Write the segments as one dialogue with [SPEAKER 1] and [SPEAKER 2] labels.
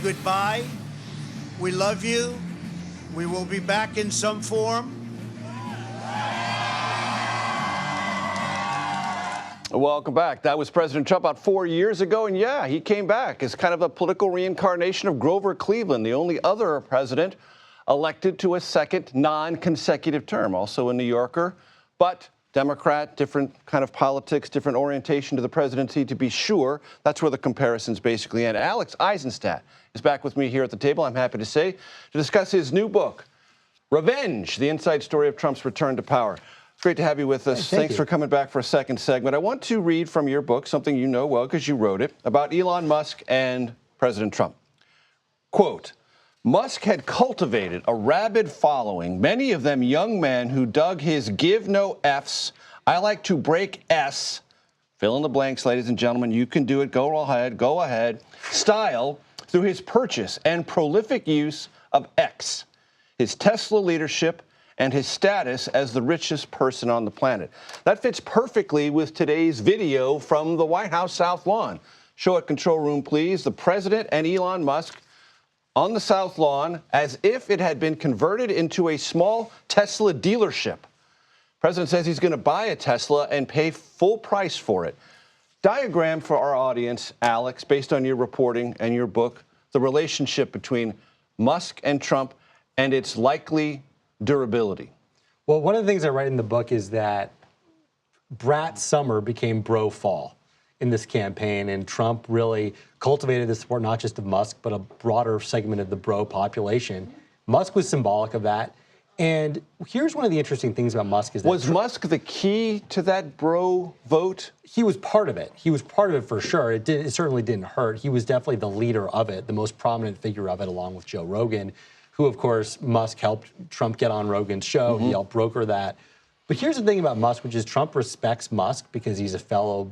[SPEAKER 1] goodbye. We love you. We will be back in some form.
[SPEAKER 2] Welcome back. That was President Trump about 4 years ago, and yeah, he came back as kind of a political reincarnation of Grover Cleveland, the only other president elected to a second non-consecutive term, also a New Yorker, but Democrat, different kind of politics, different orientation to the presidency, to be sure. That's where the comparisons basically end. Alex Isenstadt is back with me here at the table, I'm happy to say, to discuss his new book, Revenge, the inside story of Trump's return to power. It's great to have you with us. Thanks for coming back for a second segment. I want to read from your book, something you know well because you wrote it, about Elon Musk and President Trump. Quote, Musk had cultivated a rabid following, many of them young men who dug his give no Fs, I like to break S, fill in the blanks, ladies and gentlemen, you can do it, go ahead, style through his purchase and prolific use of X, his Tesla leadership, and his status as the richest person on the planet. That fits perfectly with today's video from the White House South Lawn. Show it, control room, please. The president and Elon Musk on the South Lawn as if it had been converted into a small Tesla dealership. President says he's going to buy a Tesla and pay full price for it. Diagram for our audience, Alex, based on your reporting and your book, the relationship between Musk and Trump and its likely durability.
[SPEAKER 3] Well, one of the things I write in the book is that Brat Summer became Bro Fall in this campaign, and Trump really cultivated the support not just of Musk, but a broader segment of the bro population. Musk was symbolic of that. And here's one of the interesting things about Musk is that—
[SPEAKER 2] Was Musk the key to that bro vote?
[SPEAKER 3] He was part of it. He was part of it for sure. It certainly didn't hurt. He was definitely the leader of it, the most prominent figure of it, along with Joe Rogan, who, of course, Musk helped Trump get on Rogan's show. He helped broker that. But here's the thing about Musk, which is Trump respects Musk because he's a fellow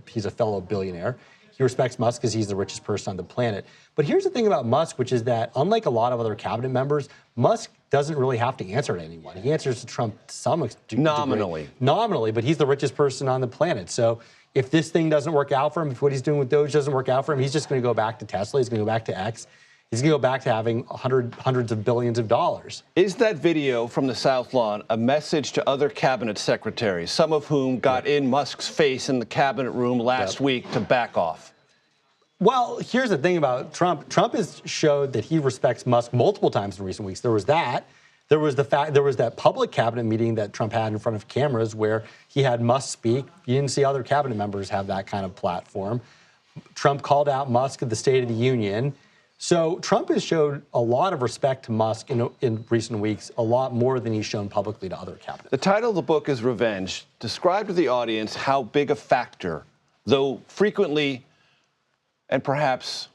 [SPEAKER 3] billionaire. He respects Musk because he's the richest person on the planet. But here's the thing about Musk, which is that unlike a lot of other cabinet members, Musk doesn't really have to answer to anyone. He answers to Trump to some degree. Nominally, but he's the richest person on the planet. So if this thing doesn't work out for him, if what he's doing with Doge doesn't work out for him, he's just going to go back to Tesla. He's going to go back to X. He's going to go back to having hundreds of billions of dollars.
[SPEAKER 2] Is that video from the South Lawn a message to other cabinet secretaries, some of whom got in Musk's face in the cabinet room last week to back off?
[SPEAKER 3] Well, here's the thing about Trump. Trump has showed that he respects Musk multiple times in recent weeks. There was that. There was that public cabinet meeting that Trump had in front of cameras where he had Musk speak. You didn't see other cabinet members have that kind of platform. Trump called out Musk at the State of the Union. So Trump has showed a lot of respect to Musk in recent weeks, a lot more than he's shown publicly to other cabinets.
[SPEAKER 2] The title of the book is Revenge. Describe to the audience how big a factor, though frequently and perhaps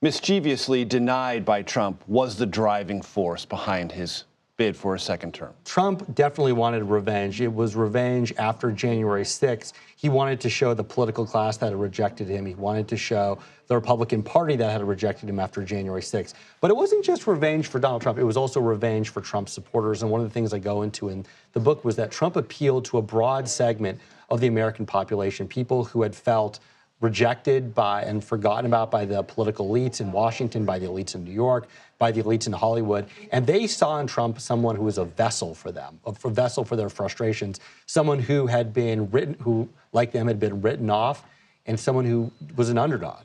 [SPEAKER 2] mischievously denied by Trump, was the driving force behind his bid for a second term.
[SPEAKER 3] Trump definitely wanted revenge. It was revenge after January 6th. He wanted to show the political class that had rejected him. He wanted to show the Republican Party that had rejected him after January 6th. But it wasn't just revenge for Donald Trump. It was also revenge for Trump supporters. And one of the things I go into in the book was that Trump appealed to a broad segment of the American population, people who had felt rejected by and forgotten about by the political elites in Washington, by the elites in New York, by the elites in Hollywood. And they saw in Trump someone who was a vessel for them, a vessel for their frustrations, someone who had been written, who, like them, had been written off, and someone who was an underdog.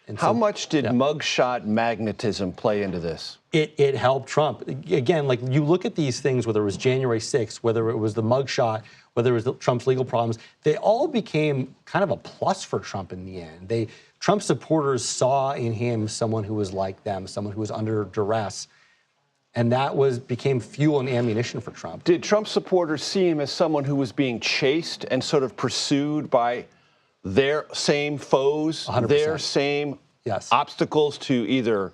[SPEAKER 3] And
[SPEAKER 2] how much did mugshot magnetism play into this?
[SPEAKER 3] It helped Trump. Again, like you look at these things, whether it was January 6th, whether it was the mugshot, whether it was Trump's legal problems, they all became kind of a plus for Trump in the end. Trump supporters saw in him someone who was like them, someone who was under duress, and that became fuel and ammunition for Trump.
[SPEAKER 2] Did Trump supporters see him as someone who was being chased and sort of pursued by their same foes,
[SPEAKER 3] 100%.
[SPEAKER 2] Their same obstacles to either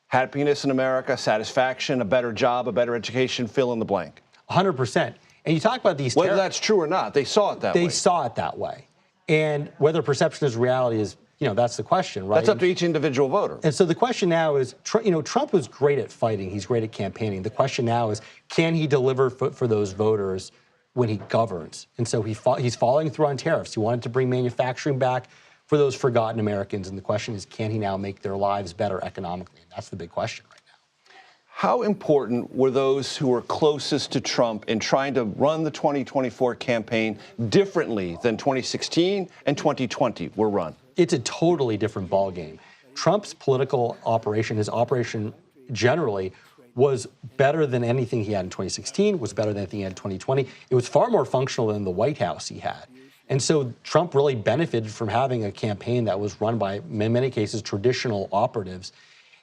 [SPEAKER 2] happiness in America, satisfaction, a better job, a better education, fill in the blank?
[SPEAKER 3] 100%. And you talk about these—
[SPEAKER 2] whether that's true or not, they saw it that way.
[SPEAKER 3] They saw it that way. And whether perception is reality is, that's the question, right?
[SPEAKER 2] That's up to each individual voter.
[SPEAKER 3] And so the question now is, Trump was great at fighting. He's great at campaigning. The question now is, can he deliver for those voters when he governs? And so he's following through on tariffs. He wanted to bring manufacturing back for those forgotten Americans. And the question is, can he now make their lives better economically? And that's the big question right now.
[SPEAKER 2] How important were those who were closest to Trump in trying to run the 2024 campaign differently than 2016 and 2020 were run?
[SPEAKER 3] It's a totally different ballgame. Trump's political operation, his operation generally, was better than anything he had in 2016, was better than anything he had in 2020. It was far more functional than the White House he had. And so Trump really benefited from having a campaign that was run by, in many cases, traditional operatives.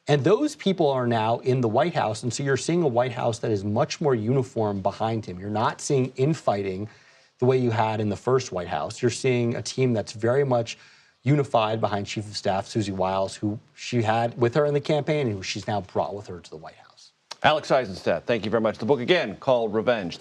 [SPEAKER 3] And those people are now in the White House. And so you're seeing a White House that is much more uniform behind him. You're not seeing infighting the way you had in the first White House. You're seeing a team that's very much unified behind Chief of Staff Susie Wiles, who she had with her in the campaign and who she's now brought with her to the White House.
[SPEAKER 2] Alex Isenstadt, thank you very much. The book again called Revenge.